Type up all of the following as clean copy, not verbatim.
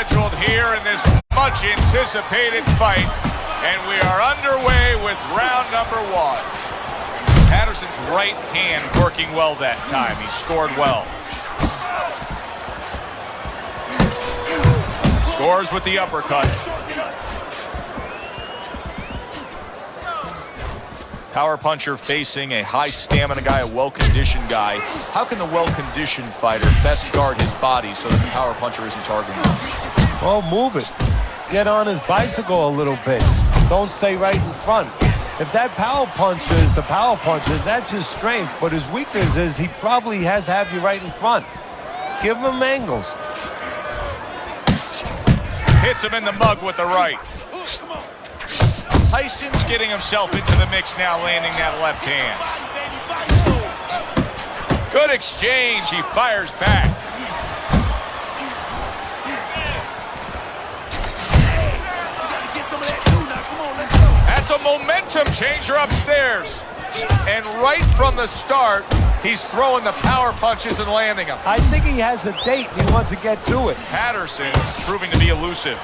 scheduled here in this much-anticipated fight, and we are underway with round number 1. Patterson's right hand working well that time. He scored well. Scores with the uppercut. Power puncher facing a high stamina guy, a well-conditioned guy. How can the well-conditioned fighter best guard his body so that the power puncher isn't targeting him? Well, move it. Get on his bicycle a little bit. Don't stay right in front. If that power puncher is the power puncher, that's his strength. But his weakness is he probably has to have you right in front. Give him angles. Hits him in the mug with the right. Tyson's getting himself into the mix now, landing that left hand. Good exchange. He fires back. That's a momentum changer upstairs. And right from the start, he's throwing the power punches and landing them. I think he has a date and he wants to get to it. Patterson proving to be elusive.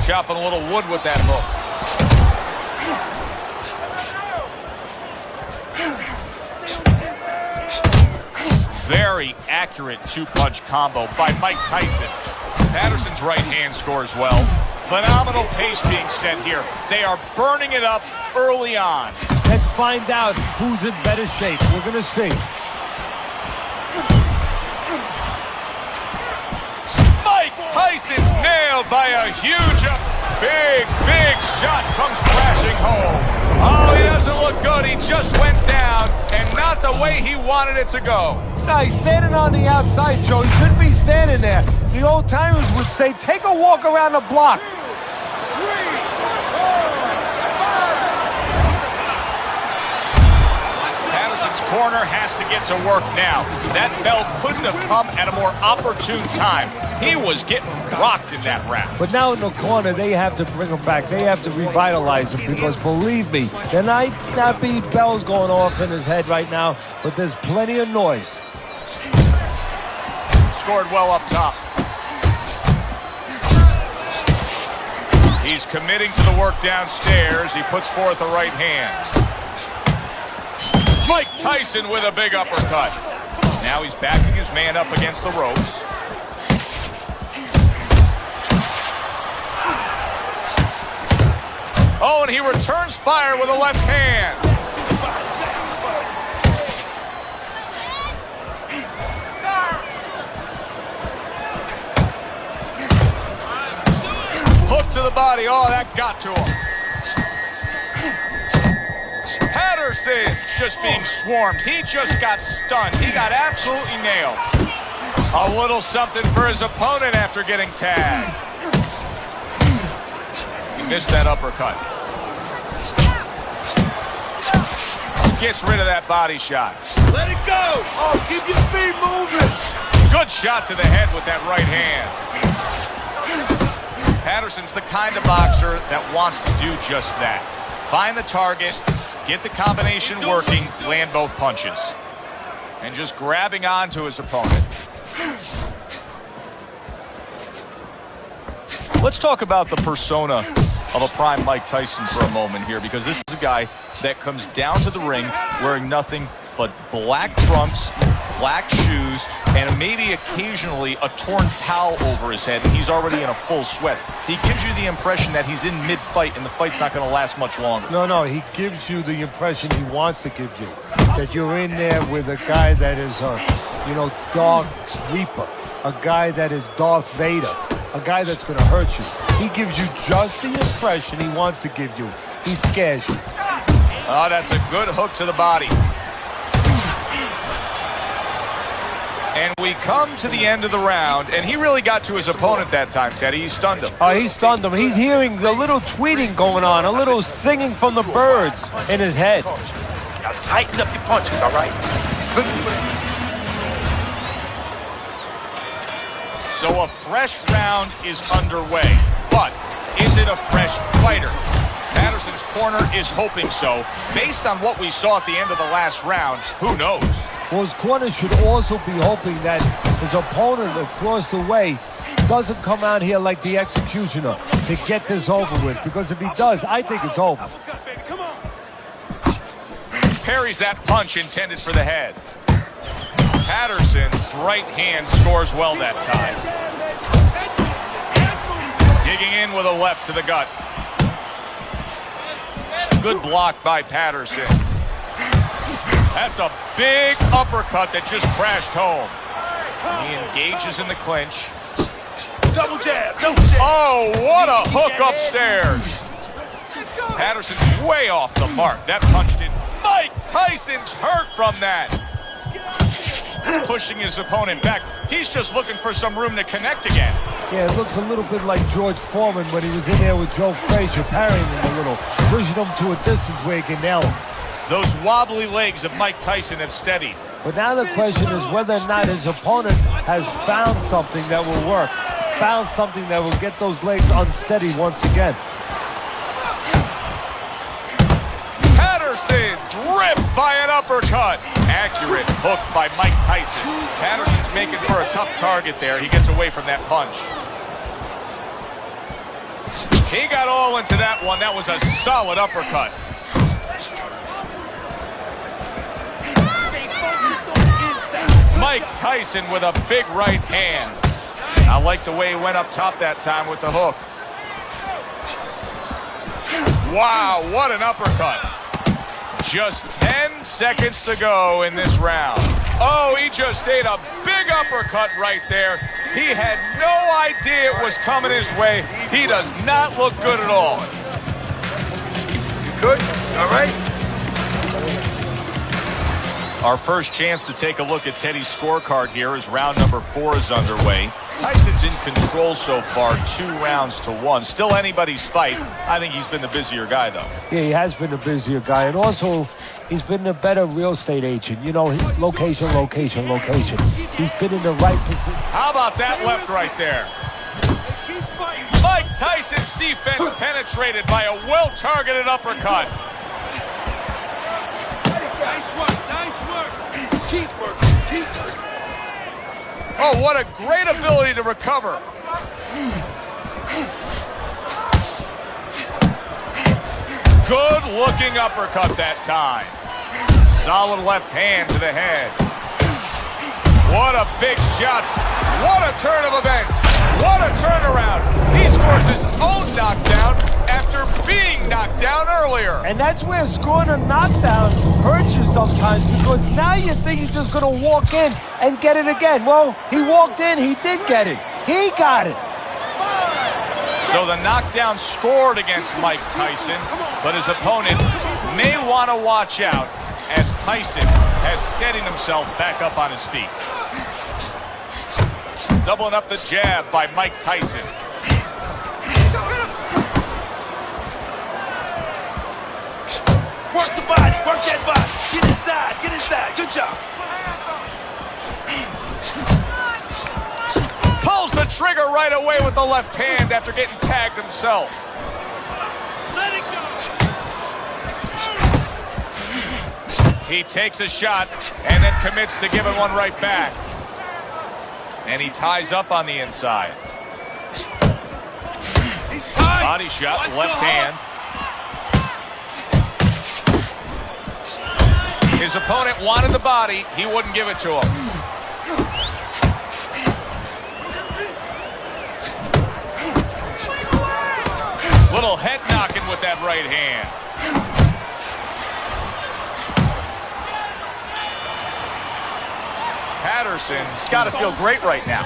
Chopping a little wood with that hook. Very accurate two-punch combo by Mike Tyson. Patterson's right hand scores well. Phenomenal pace being set here. They are burning it up early on. Let's find out who's in better shape. We're going to see. Mike Tyson's nailed by a huge, big shot comes crashing home. Oh, he doesn't look good. He just went down, and not the way he wanted it to go. No, he's standing on the outside, Joe. He shouldn't be standing there. The old timers would say, take a walk around the block. Corner has to get to work now. That bell couldn't have come at a more opportune time. He was getting rocked in that round. But now in the corner, they have to bring him back. They have to revitalize him because, believe me, there might not be bells going off in his head right now, but there's plenty of noise. Scored well up top. He's committing to the work downstairs. He puts forth the right hand. Mike Tyson with a big uppercut. Now he's backing his man up against the ropes. Oh, and he returns fire with a left hand. Hook to the body. Oh, that got to him. Patterson just being swarmed. He just got stunned. He got absolutely nailed. A little something for his opponent after getting tagged. He missed that uppercut. Gets rid of that body shot. Let it go. Oh, keep your feet moving. Good shot to the head with that right hand. Patterson's the kind of boxer that wants to do just that. Find the target, get the combination working, land both punches. And just grabbing onto his opponent. Let's talk about the persona of a prime Mike Tyson for a moment here, because this is a guy that comes down to the ring wearing nothing but black trunks, black shoes, and maybe occasionally a torn towel over his head, and he's already in a full sweat. He gives you the impression that he's in mid-fight, and the fight's not going to last much longer. No, he gives you the impression he wants to give you. That you're in there with a guy that is Dark Reaper. A guy that is Darth Vader. A guy that's going to hurt you. He gives you just the impression he wants to give you. He scares you. Oh, that's a good hook to the body. And we come to the end of the round, and he really got to his opponent that time, Teddy. He stunned him. Oh, he stunned him. He's hearing a little tweeting going on, a little singing from the birds in his head. Now tighten up your punches, all right? He's looking for it. So a fresh round is underway, but is it a fresh fighter? Patterson's corner is hoping so. Based on what we saw at the end of the last round, who knows? Well, his corner should also be hoping that his opponent across the way doesn't come out here like the executioner to get this over with, because if he does, I think it's over. Parries that punch intended for the head. Patterson's right hand scores well that time. Digging in with a left to the gut. Good block by Patterson. That's a big uppercut that just crashed home. He engages in the clinch. Double jab, double jab. Oh, what a hook upstairs. Patterson's way off the mark. That punch did. Mike Tyson's hurt from that. Pushing his opponent back. He's just looking for some room to connect again. Yeah, it looks a little bit like George Foreman when he was in there with Joe Frazier, parrying him a little, pushing him to a distance where he can nail him. Those wobbly legs of Mike Tyson have steadied. But now the question is whether or not his opponent has found something that will work, found something that will get those legs unsteady once again. Patterson dripped by an uppercut. Accurate hook by Mike Tyson. Patterson's making for a tough target there. He gets away from that punch. He got all into that one. That was a solid uppercut. Mike Tyson with a big right hand. I like the way he went up top that time with the hook. Wow, what an uppercut. Just 10 seconds to go in this round. Oh, he just ate a big uppercut right there. He had no idea it was coming his way. He does not look good at all. You good? All right? Our first chance to take a look at Teddy's scorecard here as round number 4 is underway. Tyson's in control so far, 2 rounds to 1. Still anybody's fight. I think he's been the busier guy, though. Yeah, he has been the busier guy. And also, he's been a better real estate agent. You know, location, location, location. He's been in the right position. How about that left right there? Mike Tyson's defense penetrated by a well-targeted uppercut. Nice work, nice work. Keep working, keep working. Oh, what a great ability to recover. Good-looking uppercut that time. Solid left hand to the head. What a big shot. What a turn of events. What a turnaround. He scores his own knockdown after being knocked down earlier. And that's where scoring a knockdown hurts you sometimes, because now you think you're just going to walk in and get it again. Well, he walked in, he did get it. He got it. So the knockdown scored against Mike Tyson, but his opponent may want to watch out as Tyson has steadied himself back up on his feet. Doubling up the jab by Mike Tyson. Work the body, work that body. Get inside, get inside. Good job. Pulls the trigger right away with the left hand after getting tagged himself. Let it go. He takes a shot and then commits to giving one right back. And he ties up on the inside. He's tied. Body shot, left hand. His opponent wanted the body. He wouldn't give it to him. Little head knocking with that right hand. Patterson's got to feel great right now.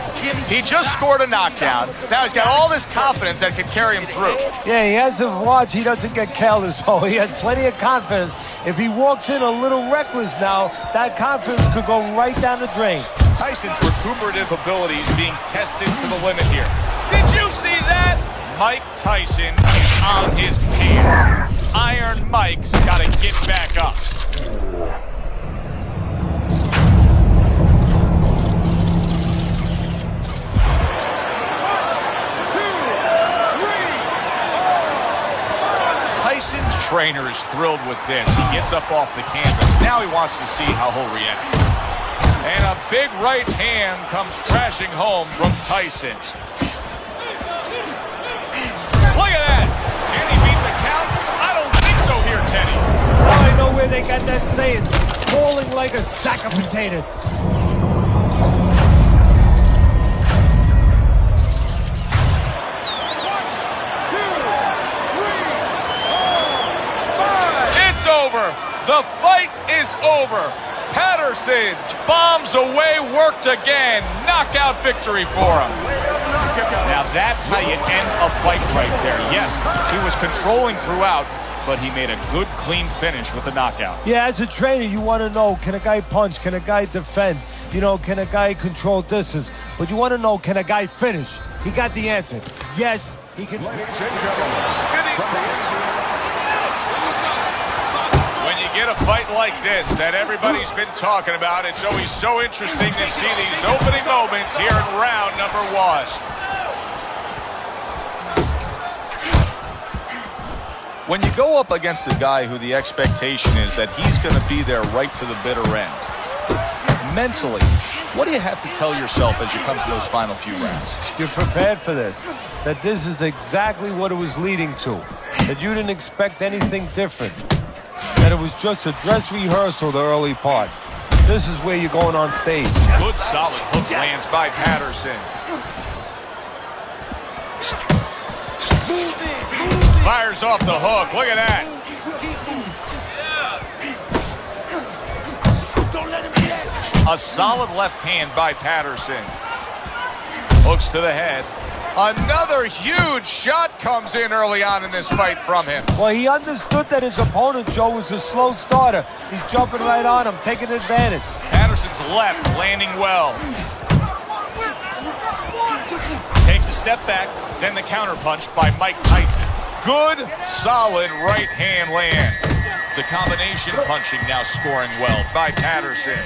He just scored a knockdown. Now he's got all this confidence that could carry him through. Yeah, he has to watch. He doesn't get careless. So he has plenty of confidence. If he walks in a little reckless now, that confidence could go right down the drain. Tyson's recuperative abilities being tested to the limit here. Did you see that? Mike Tyson is on his pants. Iron Mike's got to get back up. Tyson's trainer is thrilled with this. He gets up off the canvas. Now he wants to see how he'll react. And a big right hand comes crashing home from Tyson. Look at that. Can he beat the count? I don't think so here, Teddy. Well, I know where they got that saying, falling like a sack of potatoes. It's over. The fight is over. Patterson bombs away, worked again. Knockout victory for him. Now that's how you end a fight right there. Yes, he was controlling throughout, but he made a good, clean finish with the knockout. Yeah, as a trainer, you want to know, can a guy punch? Can a guy defend? You know, can a guy control distance? But you want to know, can a guy finish? He got the answer. Yes, he can. Ladies and gentlemen, When you get a fight like this that everybody's been talking about, it's always so interesting to see these opening moments here in round number 1. When you go up against a guy who the expectation is that he's going to be there right to the bitter end, mentally, what do you have to tell yourself as you come to those final few rounds? You're prepared for this. That this is exactly what it was leading to. That you didn't expect anything different. That it was just a dress rehearsal, the early part. This is where you're going on stage. Good solid hook lands by Patterson. Fires off the hook. Look at that. A solid left hand by Patterson. Hooks to the head. Another huge shot comes in early on in this fight from him. Well, he understood that his opponent, Joe, was a slow starter. He's jumping right on him, taking advantage. Patterson's left landing well. Takes a step back, then the counterpunch by Mike Tyson. Good, solid right hand lands. The combination punching now scoring well by Patterson.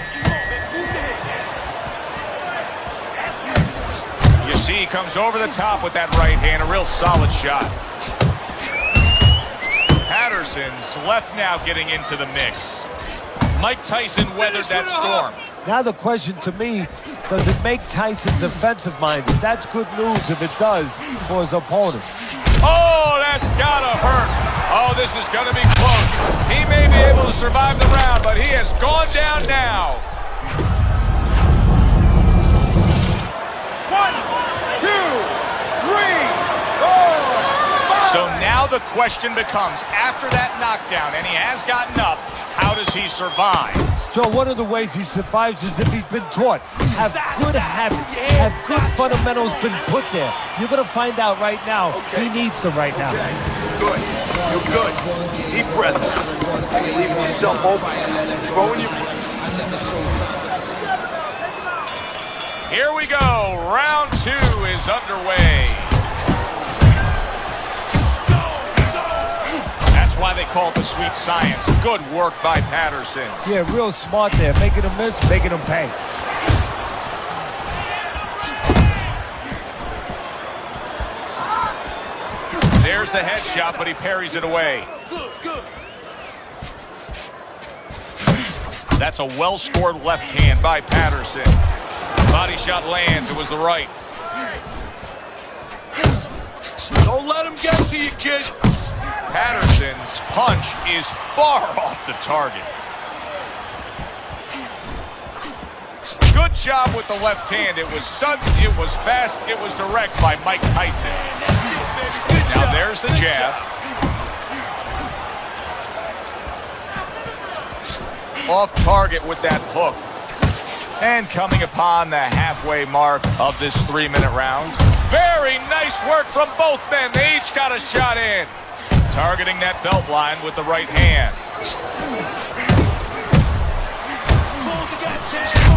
You see he comes over the top with that right hand, a real solid shot. Patterson's left now getting into the mix. Mike Tyson weathered that storm. Now the question to me, does it make Tyson defensive-minded? That's good news if it does for his opponent. Oh, that's gotta hurt. Oh, this is gonna be close. He may be able to survive the round, but he has gone down now. 1, 2, 3, 4, 5. So now the question becomes, after that knockdown, and he has gotten up, how does he survive? Joe, one of the ways he survives is if he's been taught. Have good habits, have good fundamentals been put there. You're going to find out right now. He needs them right now. Good. You're good. Deep breath. Leaving yourself open. Throwing your... Here we go. Round 2 is underway. That's why they call it the sweet science. Good work by Patterson. Yeah, real smart there. Making him miss, making him pay. There's the headshot, but he parries it away. That's a well-scored left hand by Patterson. Body shot lands. It was the right. Don't let him get to you, kid. Patterson's punch is far off the target. Good job with the left hand. It was sudden, it was fast, it was direct by Mike Tyson. Now there's the jab. Off target with that hook. And coming upon the halfway mark of this 3-minute round. Very nice work from both men. They each got a shot in. Targeting that belt line with the right hand.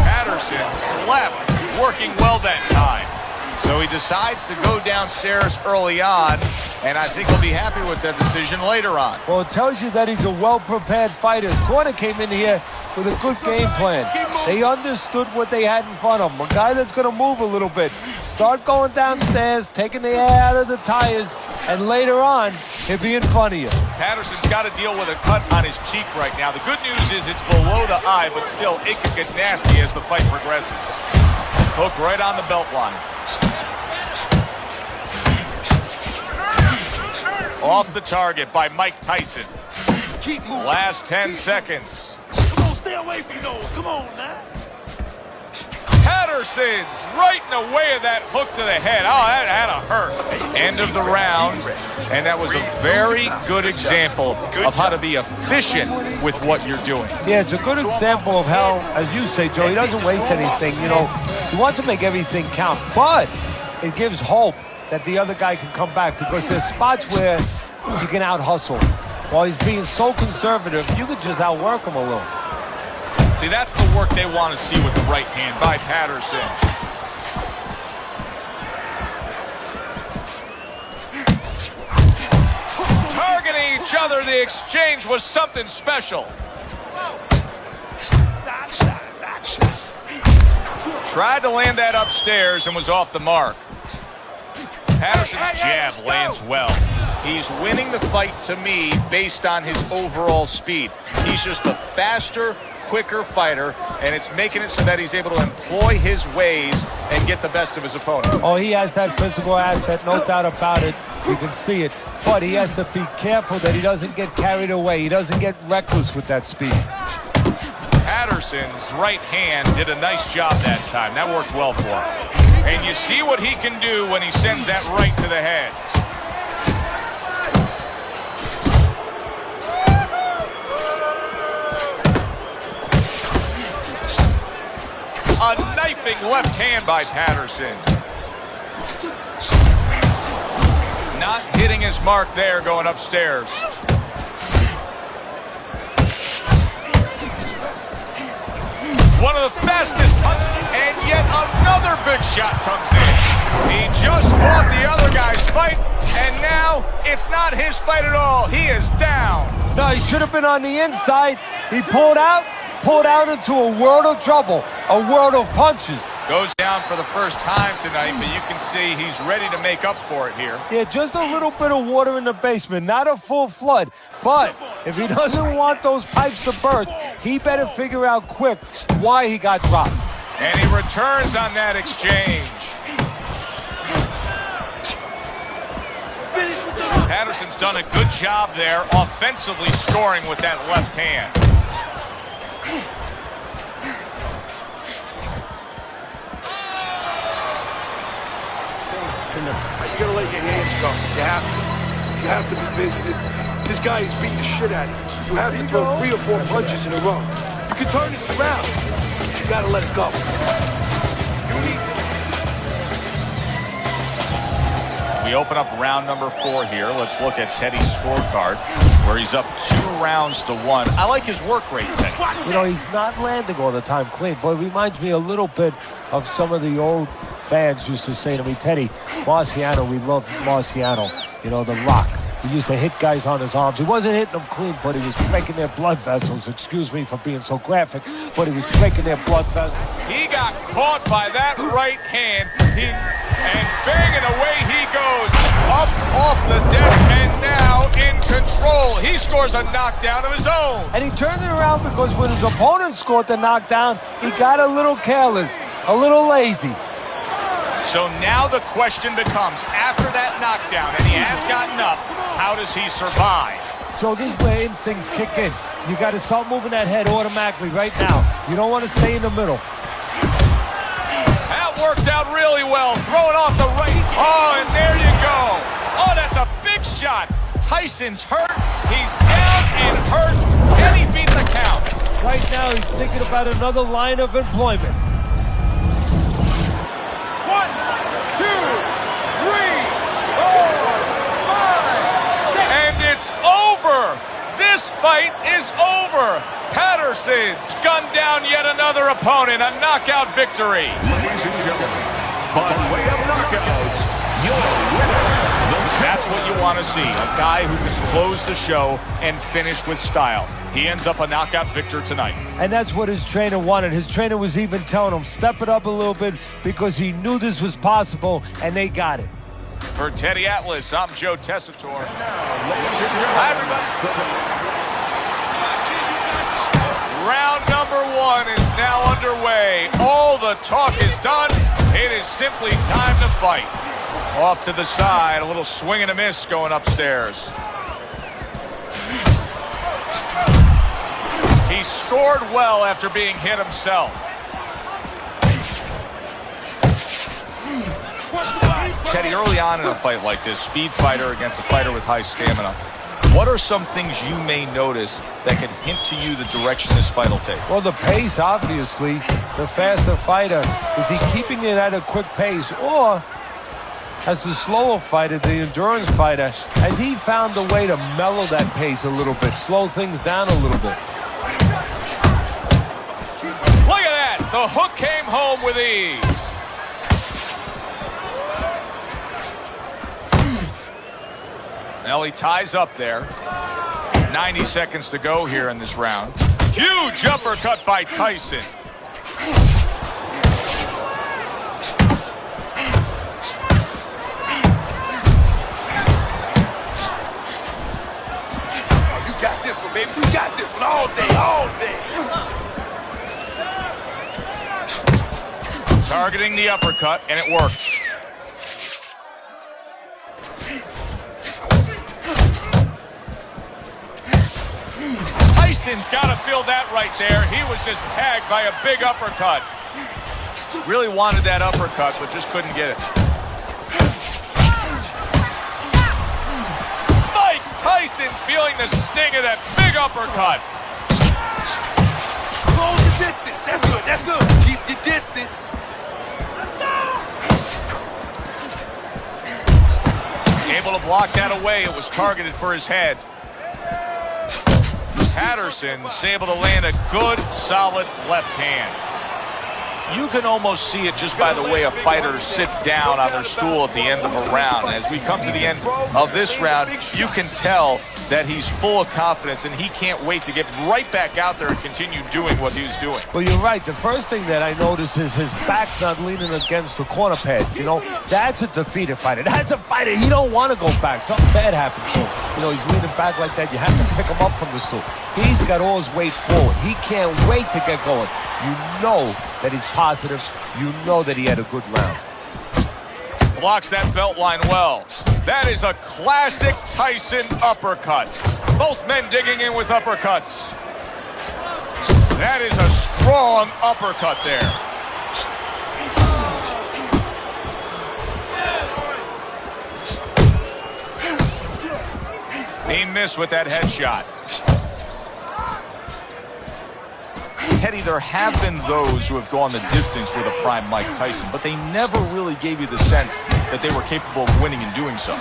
Patterson's left working well that time. So he decides to go downstairs early on, and I think he'll be happy with that decision later on. Well, it tells you that he's a well-prepared fighter. His corner came in here with a good game plan. They understood what they had in front of them. A guy that's going to move a little bit. Start going downstairs, taking the air out of the tires, and later on, he'll be in front of you. Patterson's got to deal with a cut on his cheek right now. The good news is it's below the eye, but still, it could get nasty as the fight progresses. Hook right on the belt line. Off the target by Mike Tyson. Keep moving. Last 10 seconds. Come on, stay away from those. Come on, now. Patterson's right in the way of that hook to the head. Oh, that had to hurt. End of the round. And that was a very good example of how to be efficient with what you're doing. Yeah, it's a good example of how, as you say, Joe, he doesn't waste anything. You know, he wants to make everything count, but it gives hope that the other guy can come back, because there's spots where you can out-hustle. While he's being so conservative, you could just outwork him a little. See, that's the work they want to see with the right hand by Patterson. Targeting each other, the exchange was something special. Tried to land that upstairs and was off the mark. Patterson's jab lands well. He's winning the fight to me based on his overall speed. He's just a faster, quicker fighter, and it's making it so that he's able to employ his ways and get the best of his opponent. Oh, he has that physical asset, no doubt about it. You can see it. But he has to be careful that he doesn't get carried away. He doesn't get reckless with that speed. Patterson's right hand did a nice job that time. That worked well for him. And you see what he can do when he sends that right to the head. A knifing left hand by Patterson. Not hitting his mark there going upstairs. One of the fastest punches, and yet another big shot comes in. He just fought the other guy's fight, and now it's not his fight at all. He is down. No, he should have been on the inside. He pulled out into a world of trouble, a world of punches. Goes down for the first time tonight, but you can see he's ready to make up for it here. Yeah, just a little bit of water in the basement, not a full flood. But if he doesn't want those pipes to burst, he better figure out quick why he got dropped. And he returns on that exchange. Patterson's done a good job there, offensively scoring with that left hand. You gotta let your hands go. You have to. You have to be busy. This guy is beating the shit out of you. You have to throw 3 or 4 punches in a row. You can turn this around, but you gotta let it go. We open up round number 4 here. Let's look at Teddy's scorecard, where he's up 2 rounds to 1. I like his work rate, Teddy. You know, he's not landing all the time clean, but it reminds me a little bit of some of the old fans used to say to me, Teddy, Marciano, we love Marciano, you know, the Rock. He used to hit guys on his arms. He wasn't hitting them clean, but he was breaking their blood vessels. Excuse me for being so graphic, but he was breaking their blood vessels. He got caught by that right hand, and banging away he goes, up off the deck, and now in control. He scores a knockdown of his own. And he turned it around because when his opponent scored the knockdown, he got a little careless, a little lazy. So now the question becomes, after that knockdown, and he has gotten up, how does he survive? So this is where instincts kick in. You got to start moving that head automatically right now. You don't want to stay in the middle. That worked out really well. Throwing off the right. Oh, and there you go. Oh, that's a big shot. Tyson's hurt. He's down and hurt. Can he beat the count? Right now, he's thinking about another line of employment. 1, 2, 3, 4, 5. And it's over. This fight is over. Patterson's gunned down yet another opponent. A knockout victory. Ladies and gentlemen, by way of knockouts, your winner. That's what you want to see. A guy who can close the show and finish with style. He ends up a knockout victor tonight. And that's what his trainer wanted. His trainer was even telling him, step it up a little bit, because he knew this was possible, and they got it. For Teddy Atlas, I'm Joe Tessitore. Hi, everybody. Round number 1 is now underway. All the talk is done. It is simply time to fight. Off to the side, a little swing and a miss going upstairs. He scored well after being hit himself. Teddy, early on in a fight like this, speed fighter against a fighter with high stamina, what are some things you may notice that can hint to you the direction this fight will take? Well, the pace, obviously. The faster fighter, is he keeping it at a quick pace? Or, as the slower fighter, the endurance fighter, has he found a way to mellow that pace a little bit, slow things down a little bit? Look at that! The hook came home with ease. Well, he ties up there. 90 seconds to go here in this round. Huge uppercut by Tyson. Oh, you got this one, baby. You got this one all day, all day. Targeting the uppercut, and it worked. Tyson's got to feel that right there. He was just tagged by a big uppercut. Really wanted that uppercut, but just couldn't get it. Mike Tyson's feeling the sting of that big uppercut. Close the distance. That's good. That's good. Keep your distance. Able to block that away. It was targeted for his head. Patterson's able to land a good, solid left hand. You can almost see it just by the way a fighter sits down on their stool at the end of a round. As we come to the end of this round, you can tell that he's full of confidence and he can't wait to get right back out there and continue doing what he was doing. Well, you're right. The first thing that I noticed is his back's not leaning against the corner pad. You know, that's a defeated fighter. That's a fighter. He don't want to go back. Something bad happened to him. You know, he's leaning back like that. You have to pick him up from the stool. He's got all his weight forward. He can't wait to get going. You know that he's positive. You know that he had a good round. Blocks that belt line well. That is a classic Tyson uppercut. Both men digging in with uppercuts. That is a strong uppercut there. He missed with that headshot. Teddy, there have been those who have gone the distance with a prime Mike Tyson, but they never really gave you the sense that they were capable of winning and doing so.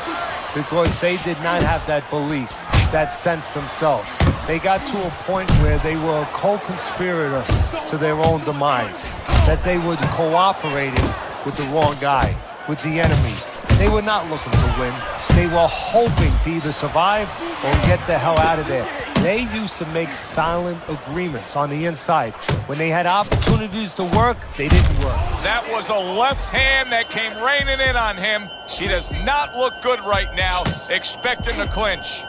Because they did not have that belief, that sense themselves. They got to a point where they were a co-conspirator to their own demise, that they were cooperating with the wrong guy, with the enemy. They were not looking to win. They were hoping to either survive or get the hell out of there. They used to make silent agreements on the inside. When they had opportunities to work, they didn't work. That was a left hand that came raining in on him. He does not look good right now. Expect him to clinch.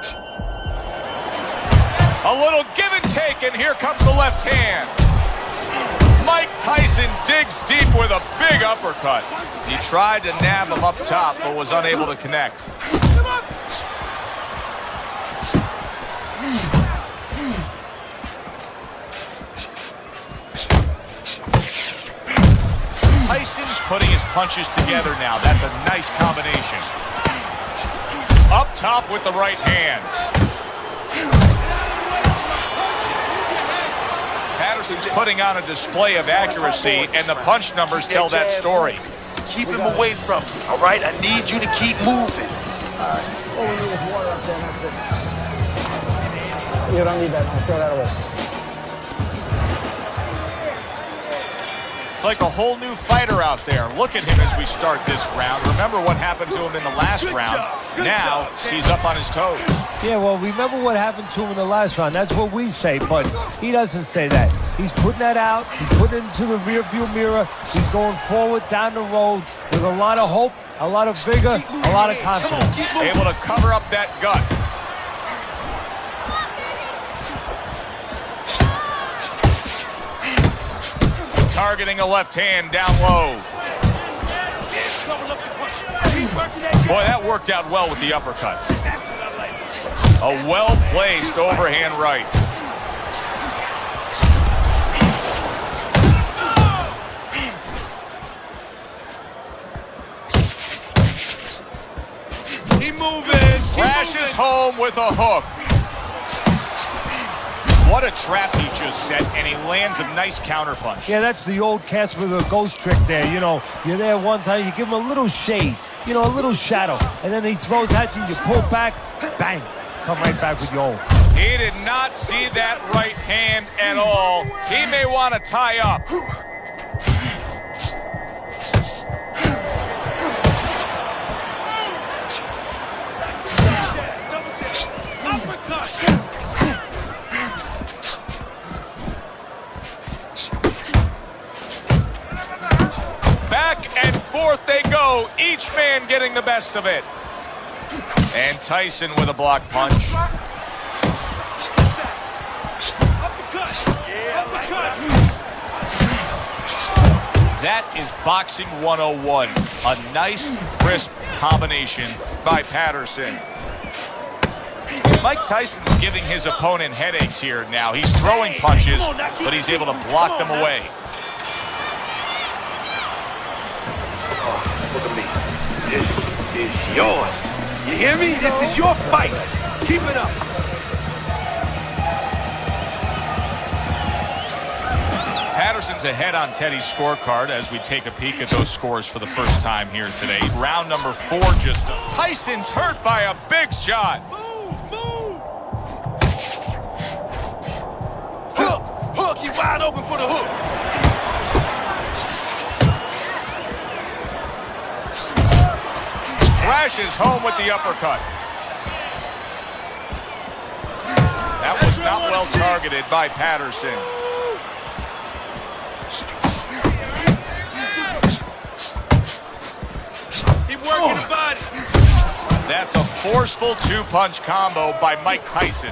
A little give and take, and here comes the left hand. Mike Tyson digs deep with a big uppercut. He tried to nab him up top, but was unable to connect. Tyson's putting his punches together now. That's a nice combination. Up top with the right hand. Patterson's putting on a display of accuracy, and the punch numbers tell that story. Keep him away from him, all right? I need you to keep moving. All we need is water up there, and that's it. You don't need that. I'll throw that away. It's like a whole new fighter out there. Look at him as we start this round. Remember what happened to him in the last round. Now he's up on his toes. Yeah, well, remember what happened to him in the last round. That's what we say, but he doesn't say that. He's putting that out. He's putting it into the rearview mirror. He's going forward down the road with with a lot of hope, a lot of vigor, a lot of confidence. Able to cover up that gut. Targeting a left hand down low. Boy, that worked out well with the uppercut. A well-placed overhand right. Keep moving. Crashes home with a hook. What a trap he just set, and he lands a nice counterpunch. Yeah, that's the old Casper the Ghost trick there. You know, you're there one time, you give him a little shade, you know, a little shadow, and then he throws at you, you pull back, bang, come right back with your own. He did not see that right hand at all. He may want to tie up. Back and forth they go, each man getting the best of it. And Tyson with a block punch. That is boxing 101. A nice, crisp combination by Patterson. Mike Tyson's giving his opponent headaches here now. He's throwing punches, but he's able to block them away. Look at me. This is yours. You hear me? This is your fight. Keep it up. Patterson's ahead on Teddy's scorecard as we take a peek at those scores for the first time here today. Round number 4 just done. Tyson's hurt by a big shot. Move. Hook. He's wide open for the hook. Crashes home with the uppercut. That was not well targeted by Patterson. Keep working the body. That's a forceful 2-punch combo by Mike Tyson.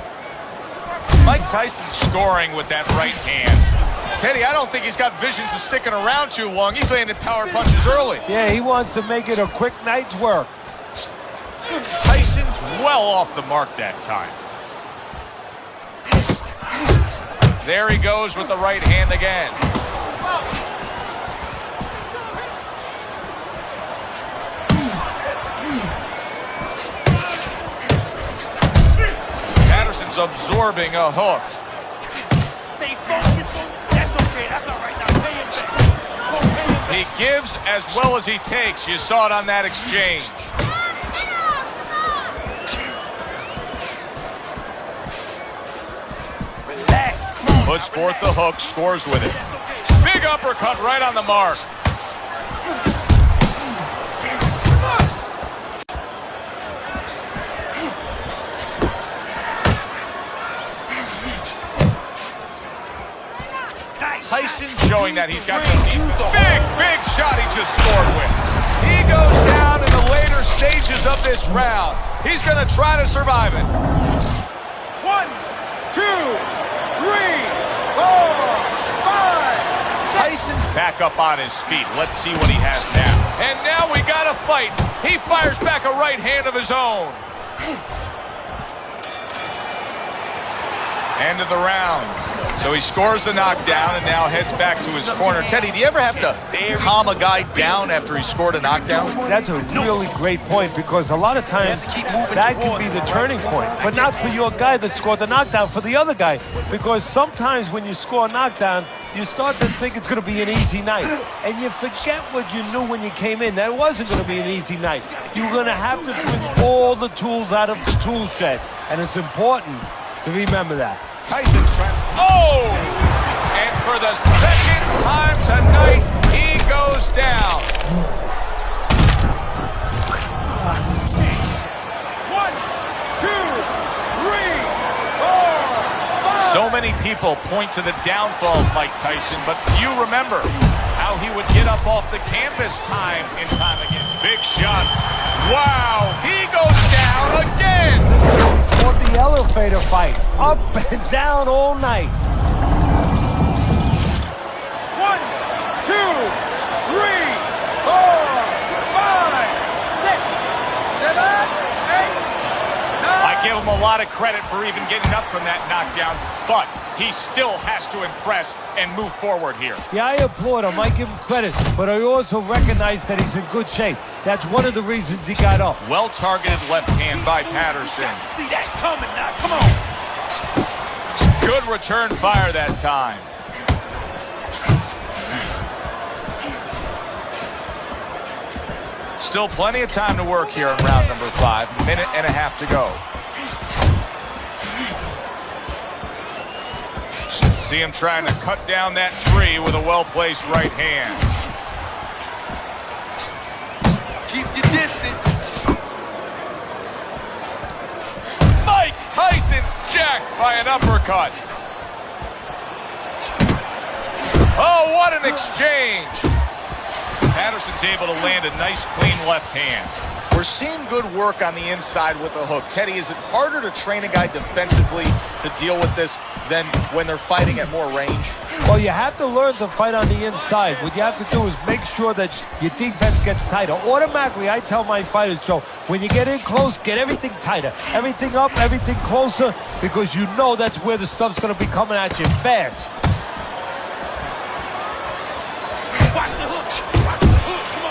Mike Tyson's scoring with that right hand. Teddy, I don't think he's got visions of sticking around too long. He's landing power punches early. Yeah, he wants to make it a quick night's work. Tyson's well off the mark that time. There he goes with the right hand again. Patterson's absorbing a hook. Stay focused. That's okay. That's all right. Now pay him back. He gives as well as he takes. You saw it on that exchange. Puts forth the hook, scores with it. Big uppercut right on the mark. Tyson's showing that he's got some defense. Big shot he just scored with. He goes down in the later stages of this round. He's going to try to survive it. 1, 2, 3, 4, 5. Tyson's back up on his feet. Let's see what he has now. And now we got a fight. He fires back a right hand of his own. End of the round. So he scores the knockdown and now heads back to his corner. Teddy, do you ever have to calm a guy down after he scored a knockdown? That's a really great point because a lot of times that can be the turning point, but not for your guy that scored the knockdown, for the other guy. Because sometimes when you score a knockdown, you start to think it's going to be an easy night. And you forget what you knew when you came in. That wasn't going to be an easy night. You're going to have to bring all the tools out of the tool shed. And it's important to remember that. Tyson's trying. Oh! And for the second time tonight, he goes down. 1, 2, 3, 4, 5. So many people point to the downfall of Mike Tyson, but few remember how how he would get up off the canvas time and time again. Big shot. Wow, he goes down again. Or the elevator fight. Up and down all night. 1, 2, 3, 4, 5, 6, 7, 8, 9. I give him a lot of credit for even getting up from that knockdown, but he still has to impress and move forward here. Yeah, I applaud him. I give him credit, but I also recognize that he's in good shape. That's one of the reasons he got up. Well-targeted left hand by Patterson. See that coming now, come on. Good return fire that time. Still plenty of time to work here in round number 5. Minute and a half to go. See him trying to cut down that tree with a well-placed right hand. Keep your distance. Mike Tyson's jacked by an uppercut. Oh, what an exchange. Patterson's able to land a nice, clean left hand. We're seeing good work on the inside with the hook. Teddy, is it harder to train a guy defensively to deal with this than when they're fighting at more range? Well, you have to learn to fight on the inside. What you have to do is make sure that your defense gets tighter. Automatically, I tell my fighters, Joe, when you get in close, get everything tighter. Everything up, everything closer, because you know that's where the stuff's going to be coming at you fast. Watch the hook. Watch the hook. Come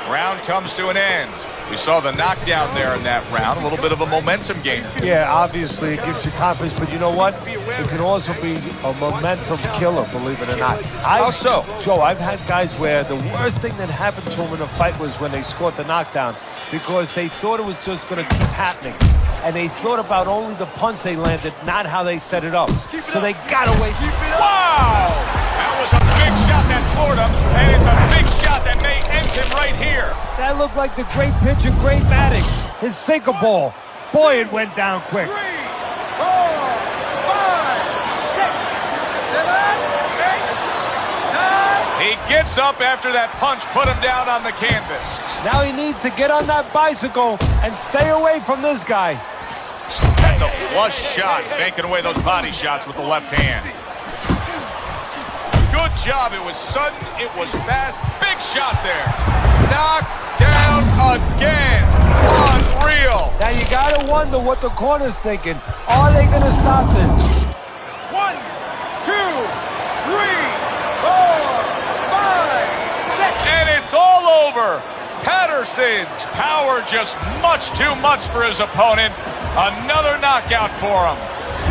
on. Round comes to an end. We saw the knockdown there in that round. A little bit of a momentum game. Yeah, obviously it gives you confidence, but you know what? It can also be a momentum killer, believe it or not. How so? Joe, I've had guys where the worst thing that happened to them in a fight was when they scored the knockdown because they thought it was just going to keep happening. And they thought about only the punch they landed, not how they set it up. So they got away. Wow! That was a big shot that floored him, and it's a big shot that may end him right here. That looked like the great pitcher, Great Maddox. His sinker ball. Boy, it went down quick. 3, 4, 5, 6, 7, 8, 9. He gets up after that punch put him down on the canvas. Now he needs to get on that bicycle and stay away from this guy. That's a flush shot, banking away those body shots with the left hand. Good job. It was sudden. It was fast. Big shot there. Knocked down again. Unreal. Now you gotta wonder what the corner's thinking. Are they gonna stop this? 1, 2, 3, 4, 5, 6. And it's all over. Patterson's power just much too much for his opponent. Another knockout for him.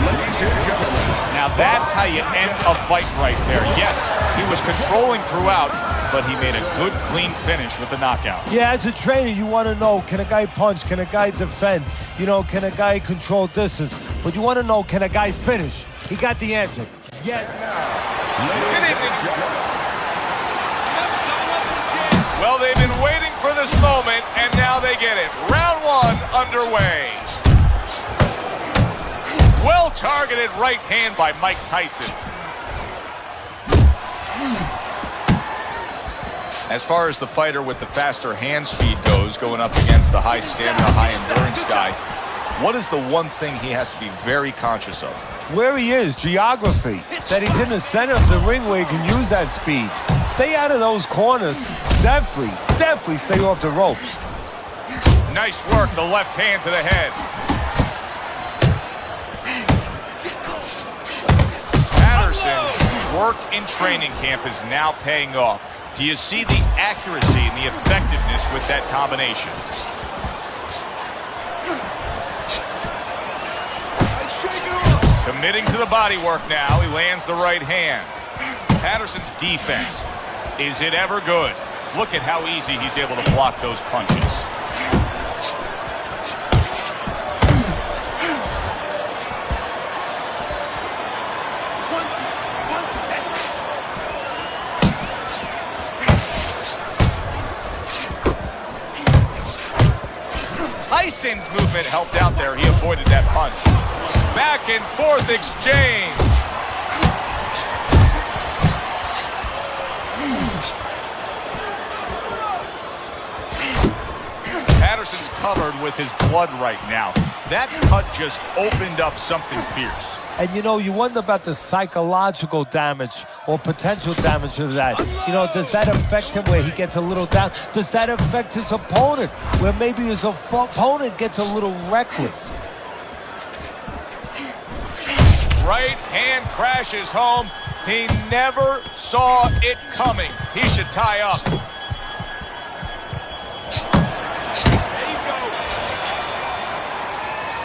Ladies and gentlemen. Now that's how you end a fight right there. Yes, he was controlling throughout, but he made a good, clean finish with the knockout. Yeah, as a trainer, you want to know, can a guy punch? Can a guy defend? You know, can a guy control distance? But you want to know, can a guy finish? He got the answer. Yes. Good evening. Well, they've been waiting for this moment, and now they get it. Round 1 underway. Well-targeted right hand by Mike Tyson. As far as the fighter with the faster hand speed goes, going up against the high stamina, high endurance guy, what is the one thing he has to be very conscious of? Where he is, geography. That he's in the center of the ring where he can use that speed. Stay out of those corners. Definitely stay off the ropes. Nice work, the left hand to the head. Patterson's work in training camp is now paying off. Do you see the accuracy and the effectiveness with that combination? Committing to the body work now. He lands the right hand. Patterson's defense. Is it ever good? Look at how easy he's able to block those punches. Tyson's movement helped out there. He avoided that punch. Back and forth exchange. Patterson's covered with his blood right now. That cut just opened up something fierce. And, you know, you wonder about the psychological damage or potential damage of that. You know, does that affect him where he gets a little down? Does that affect his opponent where maybe his opponent gets a little reckless? Right hand crashes home. He never saw it coming. He should tie up.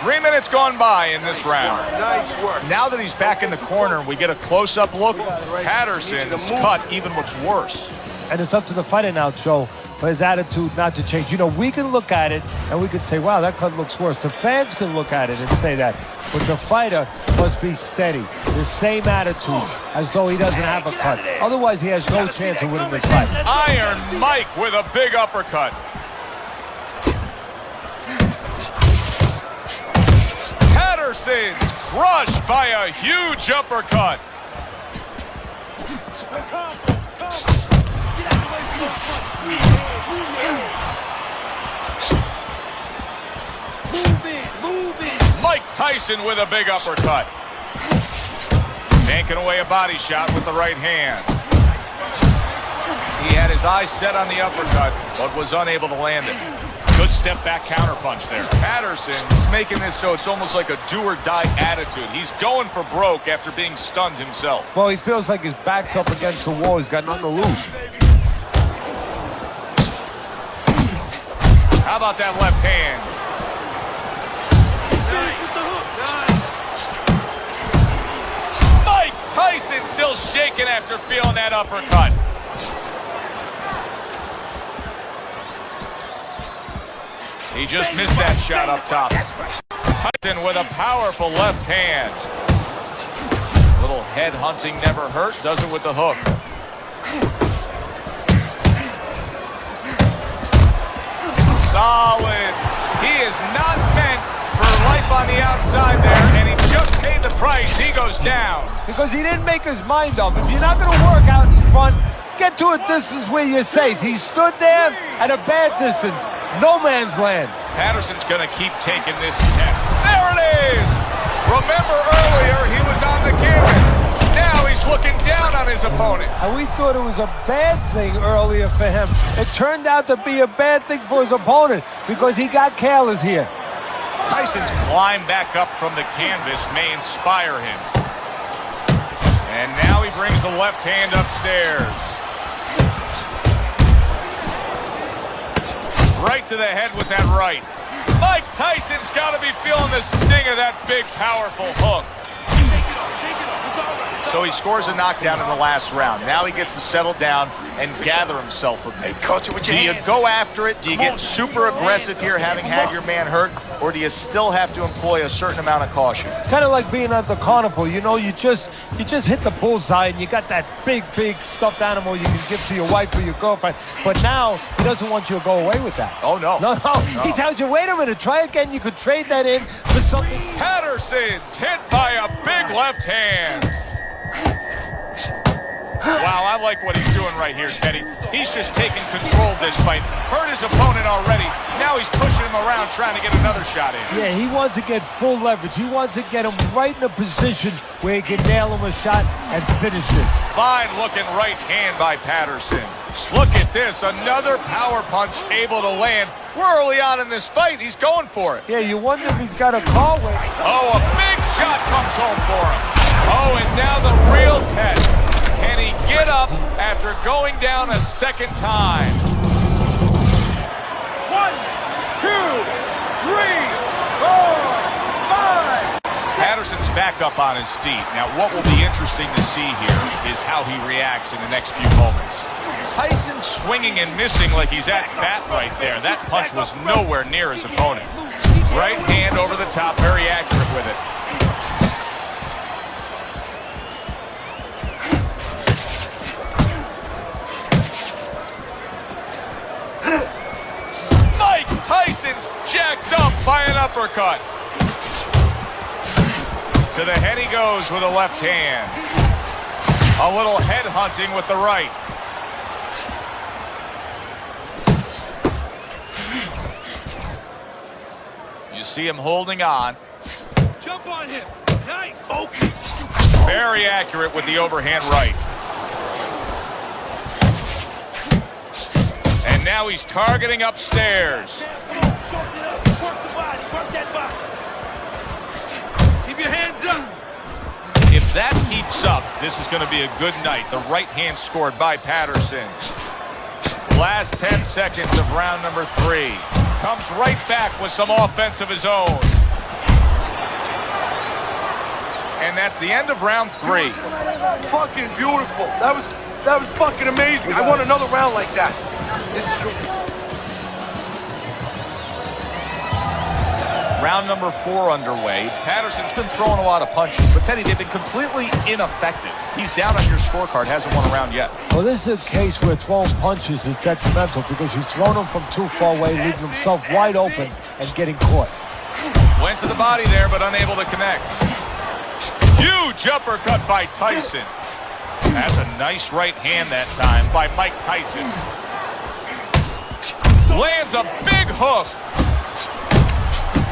3 minutes gone by in this round. Nice work. Now that he's back in the corner, we get a close-up look. Patterson's cut even looks worse. And it's up to the fighter now, Joe, for his attitude not to change. You know, we can look at it and we can say, wow, that cut looks worse. The fans can look at it and say that. But the fighter must be steady. The same attitude as though he doesn't have a cut. Otherwise, he has no chance of winning this fight. Iron Mike with a big uppercut. Patterson crushed by a huge uppercut. Mike Tyson with a big uppercut. Banking away a body shot with the right hand. He had his eyes set on the uppercut, but was unable to land it. Good step back counterpunch there. Patterson's making this so it's almost like a do-or-die attitude. He's going for broke after being stunned himself. Well, he feels like his back's up against the wall. He's got nothing to lose. How about that left hand? Mike Tyson still shaking after feeling that uppercut. He just missed that shot up top. Tyson with a powerful left hand. Little head hunting never hurt. Does it with the hook. Solid. He is not meant for life on the outside there, and he just paid the price. He goes down. Because he didn't make his mind up. If you're not going to work out in front, get to a distance where you're safe. He stood there at a bad distance. No man's land. Patterson's going to keep taking this test. There it is! Remember earlier, he was on the canvas. Now he's looking down on his opponent. And we thought it was a bad thing earlier for him. It turned out to be a bad thing for his opponent because he got careless here. Tyson's climb back up from the canvas may inspire him. And now he brings the left hand upstairs. Right to the head with that right. Mike Tyson's got to be feeling the sting of that big, powerful hook. So he scores a knockdown in the last round. Now he gets to settle down and gather himself a bit. Do you go after it? Do you get super aggressive here, having had your man hurt? Or do you still have to employ a certain amount of caution? It's kind of like being at the carnival. You know, you just hit the bullseye and you got that big stuffed animal you can give to your wife or your girlfriend. But now he doesn't want you to go away with that. Oh, no. No. He tells you, wait a minute, try again. You could trade that in for something. Patterson's hit by a big left hand. Wow, I like what he's doing right here, Teddy. He's just taking control of this fight. Hurt his opponent already. Now he's pushing him around trying to get another shot in. Yeah, he wants to get full leverage. He wants to get him right in a position where he can nail him a shot and finish this. Fine looking right hand by Patterson. Look at this, another power punch able to land. We're early on in this fight. He's going for it. Yeah, you wonder if he's got a call weight. Oh, a big shot comes home for him. Oh, and now the real test. Can he get up after going down a second time? 1, 2, 3, 4, 5. Patterson's back up on his feet. Now, what will be interesting to see here is how he reacts in the next few moments. Tyson's swinging and missing like he's at bat right there. That punch was nowhere near his opponent. Right hand over the top, very accurate with it. Tyson's jacked up by an uppercut. To the head he goes with a left hand. A little head hunting with the right. see him holding on. Jump on him. Nice. Focus. Very accurate with the overhand right. And now he's targeting upstairs. Come on, shorten it up. Work the body. Work that body. Keep your hands up. If that keeps up, this is going to be a good night. The right hand scored by Patterson. Last 10 seconds of round number 3. Comes right back with some offense of his own. And that's the end of round 3. Fucking beautiful. That was fucking amazing. I want another round like that. This is true. Round number 4 underway. Patterson's been throwing a lot of punches, but Teddy, they've been completely ineffective. He's down on your scorecard, hasn't won a round yet. Well, this is a case where throwing punches is detrimental because he's thrown them from too far away, leaving himself wide open and getting caught. Went to the body there, but unable to connect. Huge uppercut by Tyson. That's a nice right hand that time by Mike Tyson. Lands a big hook.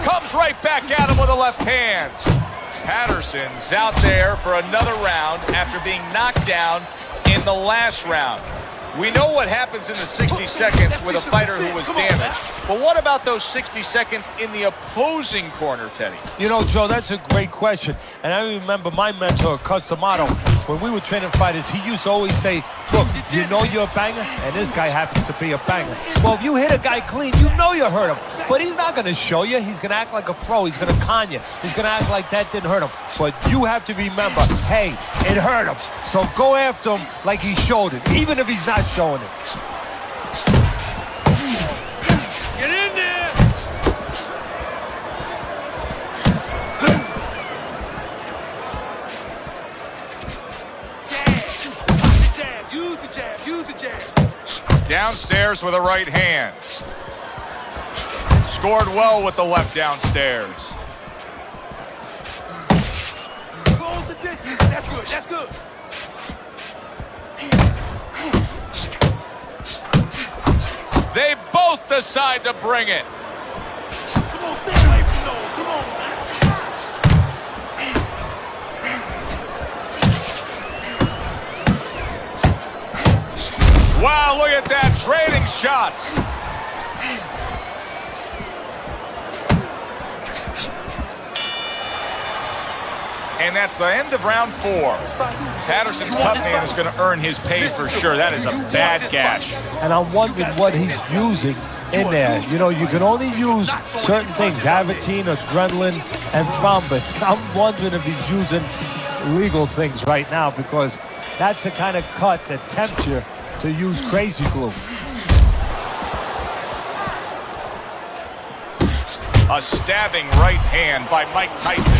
Comes right back at him with a left hand. Patterson's out there for another round after being knocked down in the last round. We know what happens in the 60 seconds with a fighter who was damaged. But what about those 60 seconds in the opposing corner, Teddy? You know, Joe, that's a great question. And I remember my mentor, Customato, when we were training fighters, he used to always say, look, you know you're a banger, and this guy happens to be a banger. Well, if you hit a guy clean, you know you hurt him. But he's not going to show you. He's going to act like a pro. He's going to con you. He's going to act like that didn't hurt him. But you have to remember, hey, it hurt him. So go after him like he showed it, even if he's not showing it. Get in there. Jab. Use the jab. Use the jab. Downstairs with a right hand. Scored well with the left downstairs. Close the distance. That's good. That's good. They both decide to bring it. Come on, stay away from those. Come on, man. Wow, look at that. Trading shots. And that's the end of round 4. Patterson's cut man is going to earn his pay for sure. That is a bad gash. And I'm wondering what he's using in there. You know, you can only use certain things, Avitine, adrenaline, and thrombin. I'm wondering if he's using legal things right now because that's the kind of cut that tempts you to use crazy glue. A stabbing right hand by Mike Tyson.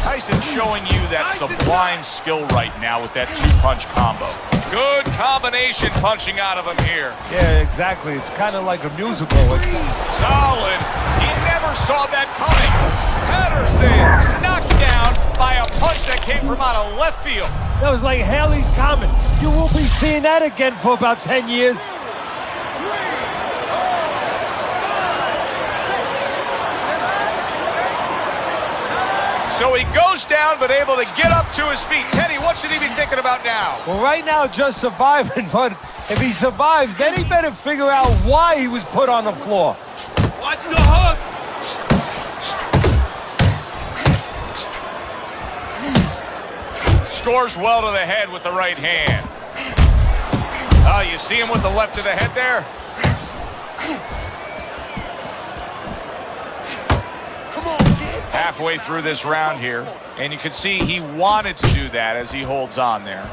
Tyson's showing you that sublime skill right now with that 2-punch combo. Good combination punching out of him here. Yeah, exactly. It's kind of like a musical. Solid. He never saw that coming. Patterson's knocked down by a punch that came from out of left field. That was like Haley's Comet. You won't be seeing that again for about 10 years. So he goes down, but able to get up to his feet. Teddy, what should he be thinking about now? Well, right now, just surviving. But if he survives, then he better figure out why he was put on the floor. Watch the hook. Scores well to the head with the right hand. Oh, you see him with the left to the head there? Halfway through this round here, and you can see he wanted to do that as he holds on there.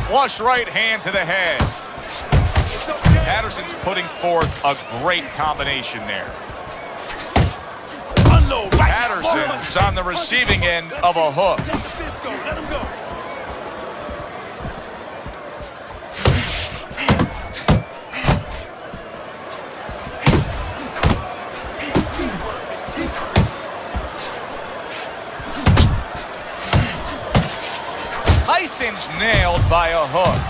Flush right hand to the head. Patterson's putting forth a great combination there. Patterson's on the receiving end of a hook. Let him go. Tyson's nailed by a hook.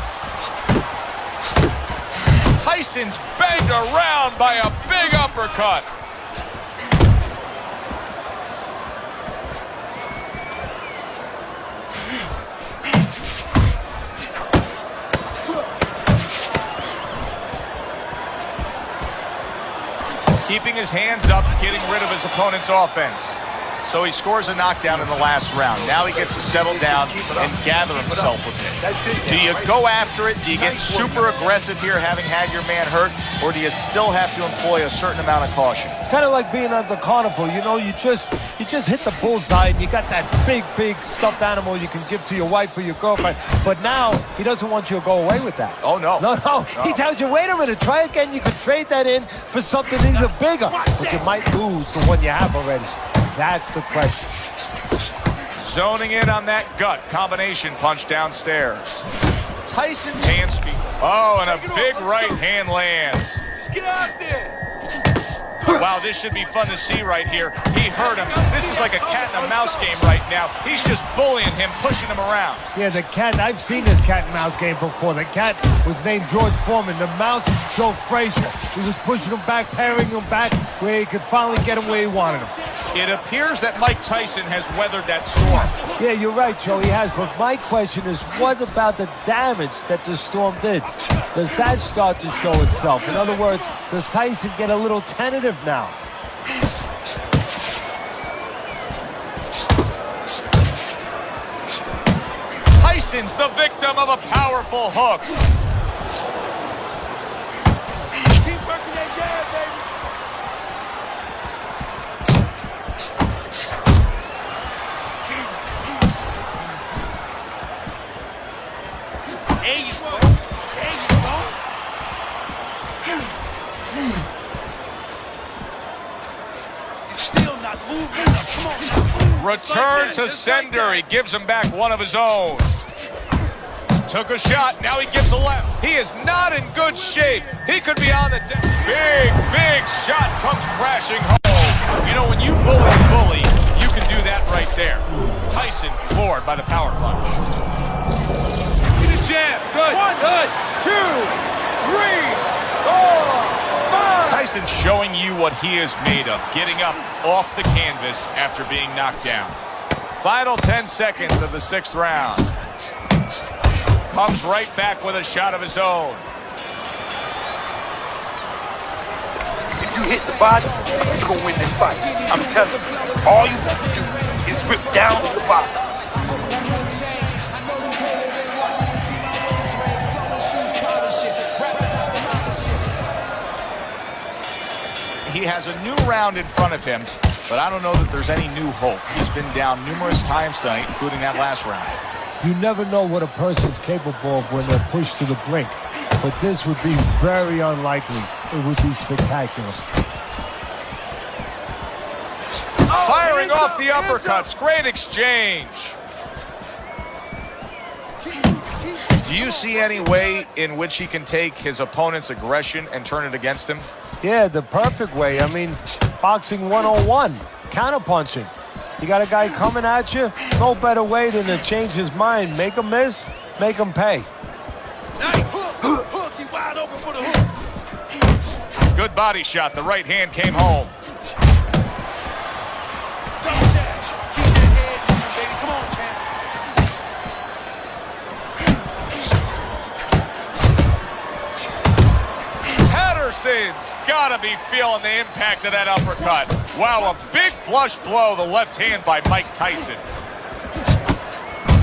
Tyson's banged around by a big uppercut. Keeping his hands up, getting rid of his opponent's offense. So he scores a knockdown in the last round. Now he gets to settle down and gather himself a bit. Do you go after it? Do you get super aggressive here, having had your man hurt? Or do you still have to employ a certain amount of caution? It's kind of like being on the carnival. You know, you just hit the bullseye and you got that big stuffed animal you can give to your wife or your girlfriend. But now he doesn't want you to go away with that. Oh, no. No. He tells you, wait a minute, try again. You can trade that in for something even bigger. But you might lose the one you have already. That's the question. Zoning in on that gut combination punch downstairs. Tyson's hand speed. Oh, and a big right hand lands. Just get out there. Wow, this should be fun to see right here. He hurt him. This is like a cat and a mouse game right now. He's just bullying him, pushing him around. Yeah, the cat, I've seen this cat and mouse game before. The cat was named George Foreman. The mouse was Joe Frazier. He was pushing him back, parrying him back, where he could finally get him where he wanted him. It appears that Mike Tyson has weathered that storm. Yeah, you're right, Joe, he has. But my question is, what about the damage that the storm did? Does that start to show itself? In other words, does Tyson get a little tentative now? Tyson's the victim of a powerful hook. Keep working that jab, baby. There you go. There you go. You're still not moving enough. Come on, now. Return to sender. He gives him back one of his own. Took a shot. Now he gives a left. He is not in good shape. He could be on the deck. Big shot comes crashing home. You know, when you bully, you can do that right there. Tyson floored by the power punch. Get his jab. Good. 1, 2, 3, 4, 5. Tyson's showing you what he is made of, getting up off the canvas after being knocked down. Final 10 seconds of the 6th round. Comes right back with a shot of his own. If you hit the body, you're going to win this fight. I'm telling you, all you have to do is rip down to the body. He has a new round in front of him, but I don't know that there's any new hope. He's been down numerous times tonight, including that last round. You never know what a person's capable of when they're pushed to the brink. But this would be very unlikely. It would be spectacular. Firing off the uppercuts. Great exchange. Do you see any way in which he can take his opponent's aggression and turn it against him? Yeah, the perfect way. I mean, boxing 101, counterpunching. You got a guy coming at you, no better way than to change his mind. Make him miss, make him pay. Nice. Hook. He wide open for the hook. Good body shot. The right hand came home. Double jab. Keep that head moving, baby. Come on, champ. Patterson's gotta be feeling the impact of that uppercut. Wow, a big flush blow, the left hand by Mike Tyson.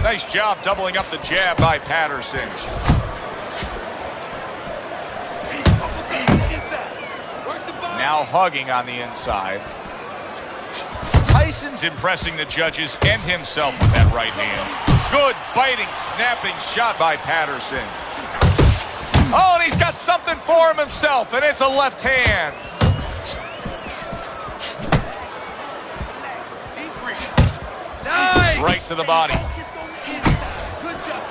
Nice job doubling up the jab by Patterson. Now hugging on the inside. Tyson's impressing the judges and himself with that right hand. Good biting, snapping shot by Patterson. Oh, and he's got something for him himself, and it's a left hand. Nice. Right to the body. Good job.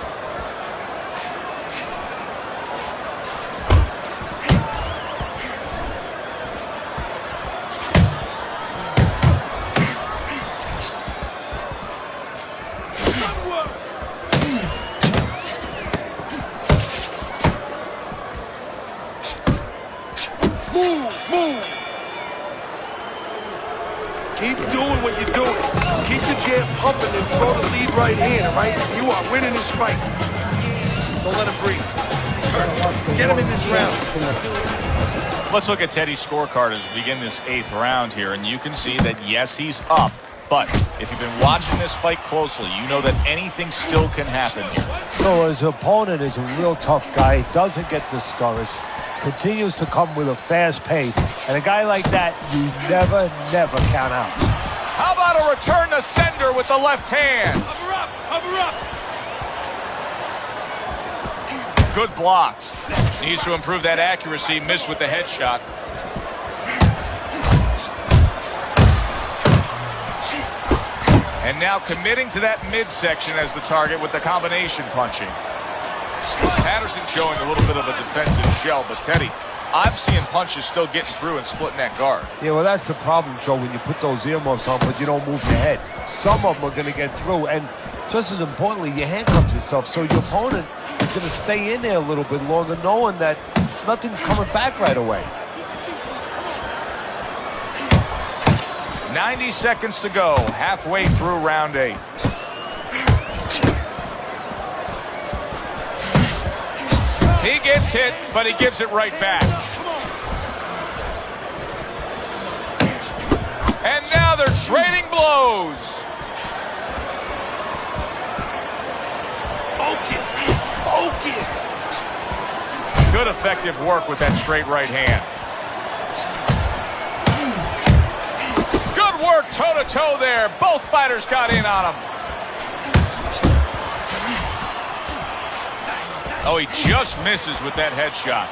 Good work. doing what you're doing. Keep the jab pumping and throw the lead right hand, all right? You are winning this fight. Don't let him breathe. He's hurt. Get him in this round. Let's look at Teddy's scorecard as we begin this 8th round here, and you can see that, yes, he's up. But if you've been watching this fight closely, you know that anything still can happen here. So his opponent is a real tough guy, doesn't get discouraged, continues to come with a fast pace, and a guy like that, you never count out. How about a return to sender with the left hand? Cover up! Cover up! Good block. Needs to improve that accuracy. Missed with the headshot. And now committing to that midsection as the target with the combination punching. Patterson showing a little bit of a defensive shell, but Teddy, I'm seeing punches still getting through and splitting that guard. Yeah, well, that's the problem, Joe, when you put those earmuffs on, but you don't move your head. Some of them are going to get through, and just as importantly, you handcuff yourself, so your opponent is going to stay in there a little bit longer, knowing that nothing's coming back right away. 90 seconds to go, halfway through round 8. He gets hit, but he gives it right back. And now they're trading blows. Focus! Focus! Good effective work with that straight right hand. Good work toe-to-toe there. Both fighters got in on him. Oh, he just misses with that headshot.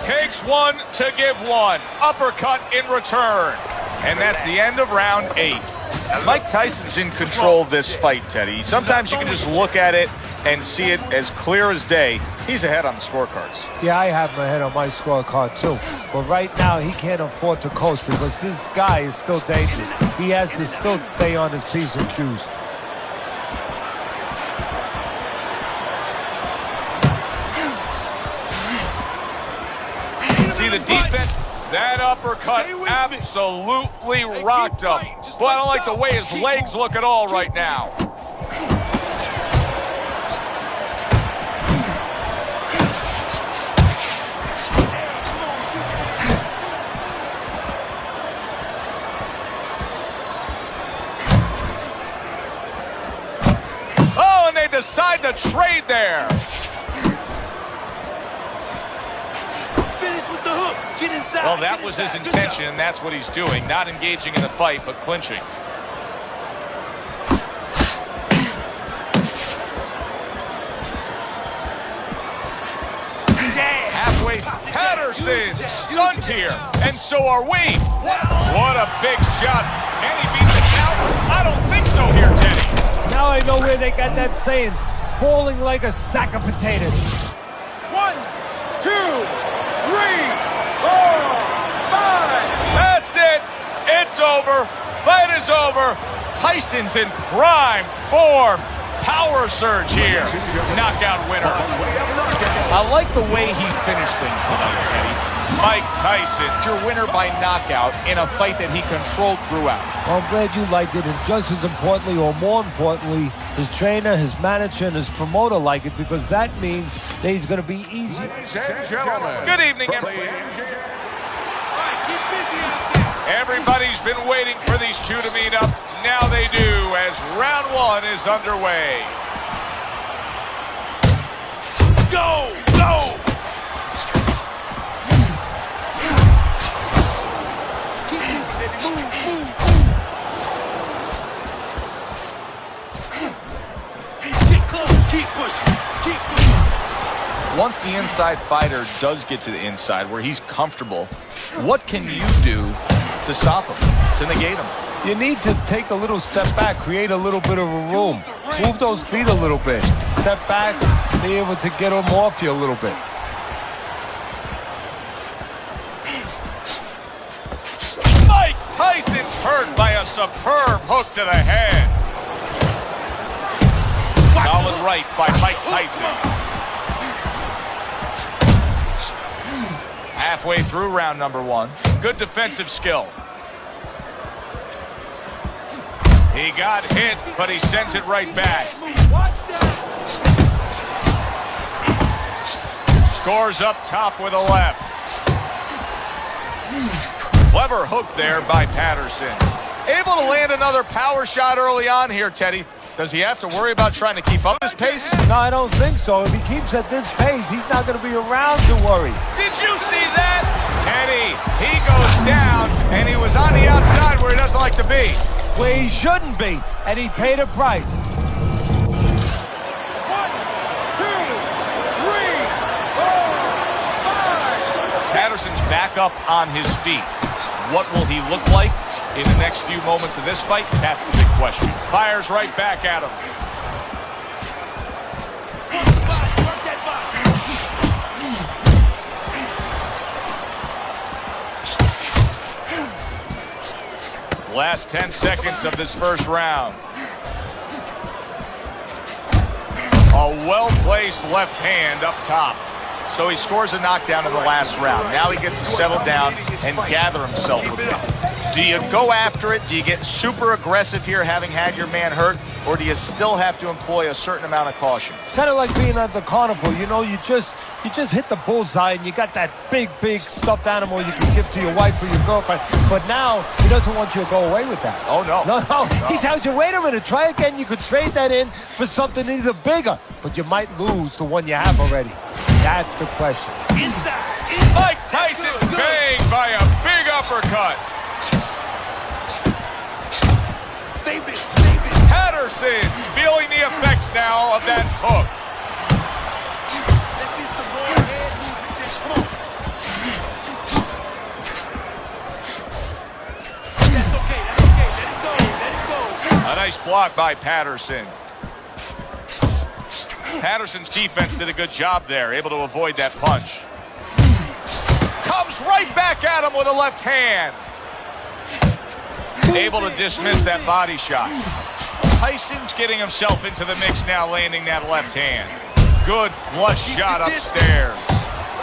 Takes one to give one. Uppercut in return. And that's the end of round 8. Mike Tyson's in control of this fight, Teddy. Sometimes you can just look at it and see it as clear as day. He's ahead on the scorecards. Yeah, I have my head on my scorecard too. But right now, he can't afford to coast because this guy is still dangerous. He has to still stay on his P's and Q's. See the defense? That uppercut absolutely rocked him. But I don't like the way his legs look at all right now. Oh, and they decide to trade there. Finish with the hook. Get inside. Well, that was his intention, and that's what he's doing. Not engaging in the fight, but clinching. Halfway, Patterson stunned here, and so are we. What a big shot. Can he beat the count? I don't think so here, Teddy. Now I know where they got that saying, falling like a sack of potatoes. 1, 2, 3, 4, 5. That's it. It's over. Fight is over. Tyson's in prime form. Power surge here. Knockout winner. I like the way he finished things tonight, Teddy. Mike Tyson, your winner by knockout in a fight that he controlled throughout. Well, I'm glad you liked it, and just as importantly, or more importantly, his trainer, his manager, and his promoter like it, because that means that he's going to be easy. Ladies and gentlemen, Good evening, everybody. Everybody's been waiting for these two to meet up. Now they do, as round 1 is underway. Go! Go! Keep moving, baby. Move, move. Get close. Keep pushing. Keep pushing. Once the inside fighter does get to the inside where he's comfortable, what can you do to stop him, to negate him? You need to take a little step back, create a little bit of a room. Move those feet a little bit. Step back, be able to get them off you a little bit. Mike hurt by a superb hook to the head. Solid right by Mike Tyson. Halfway through round number 1. Good defensive skill. He got hit, but he sends it right back. Scores up top with a left. Clever hook there by Patterson. Able to land another power shot early on here, Teddy. Does he have to worry about trying to keep up his pace? No, I don't think so. If he keeps at this pace, he's not going to be around to worry. Did you see that? Teddy, he goes down, and he was on the outside where he doesn't like to be. Where he shouldn't be, and he paid a price. 1, 2, 3, 4, 5. Patterson's back up on his feet. What will he look like in the next few moments of this fight? That's the big question. Fires right back at him. Last 10 seconds of this first round. A well-placed left hand up top. So he scores a knockdown in the last round. Now he gets to settle down and gather himself a bit. Do you go after it? Do you get super aggressive here having had your man hurt? Or do you still have to employ a certain amount of caution? Kind of like being at the carnival. You know, you just hit the bullseye and you got that big stuffed animal you can give to your wife or your girlfriend. But now he doesn't want you to go away with that. Oh, no. No. He tells you, wait a minute, try again. You could trade that in for something either bigger, but you might lose the one you have already. That's the question. Mike Tyson's banged by a big uppercut. Stay big. Patterson feeling the effects now of that hook. Let's see some more head movement. Come on. That's okay. Let it go. A nice block by Patterson. Patterson's defense did a good job there, able to avoid that punch. Comes right back at him with a left hand. Able to dismiss that body shot. Tyson's getting himself into the mix now, landing that left hand. Good flush shot upstairs.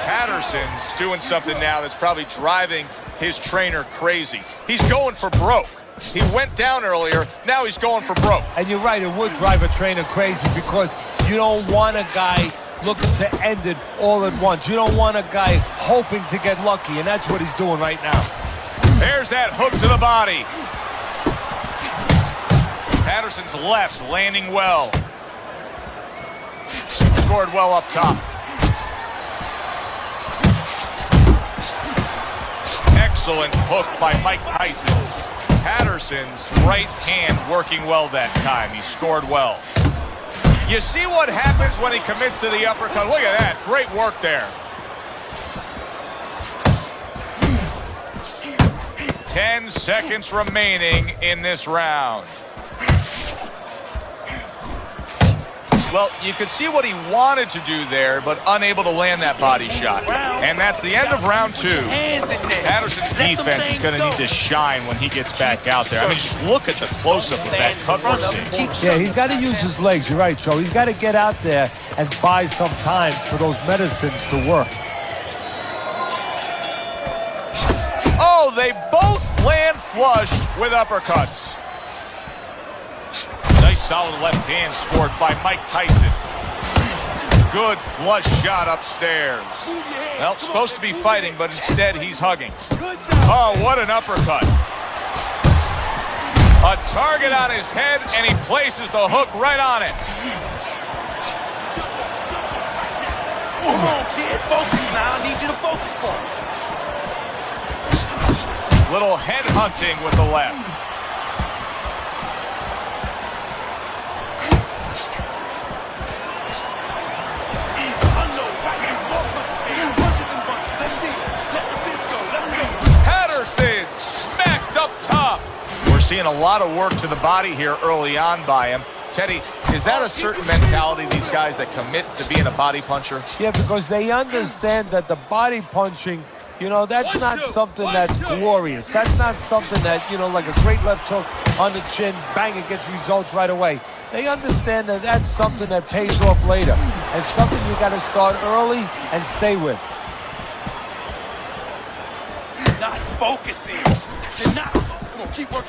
Patterson's doing something now that's probably driving his trainer crazy. He's going for broke. He went down earlier, now he's going for broke. And you're right, it would drive a trainer crazy because you don't want a guy looking to end it all at once. You don't want a guy hoping to get lucky, and that's what he's doing right now. There's that hook to the body. Patterson's left landing well. Scored well up top. Excellent hook by Mike Tyson. Patterson's right hand working well that time. He scored well. You see what happens when he commits to the uppercut? Look at that. Great work there. 10 seconds remaining in this round. Well, you could see what he wanted to do there, but unable to land that body shot. And that's the end of round 2. Patterson's defense is going to need to shine when he gets back out there. I mean, just look at the close-up of that cut we're seeing. Yeah, he's got to use his legs. You're right, Joe. He's got to get out there and buy some time for those medicines to work. Oh, they both land flush with uppercuts. Nice solid left hand scored by Mike Tyson. Good flush shot upstairs. Well, supposed to be fighting, but instead he's hugging. Oh, what an uppercut. A target on his head, and he places the hook right on it. Come on, kid. Focus now. I need you to focus for it. Little head hunting with the left. Patterson smacked up top. We're seeing a lot of work to the body here early on by him. Teddy, is that a certain mentality, these guys that commit to being a body puncher? Yeah, because they understand that the body punching You know, that's not something that's glorious. That's not something that, you know, like a great left hook on the chin, bang, it gets results right away. They understand that that's something that pays off later and something you got to start early and stay with. Not focusing. You're not. Come on, keep working.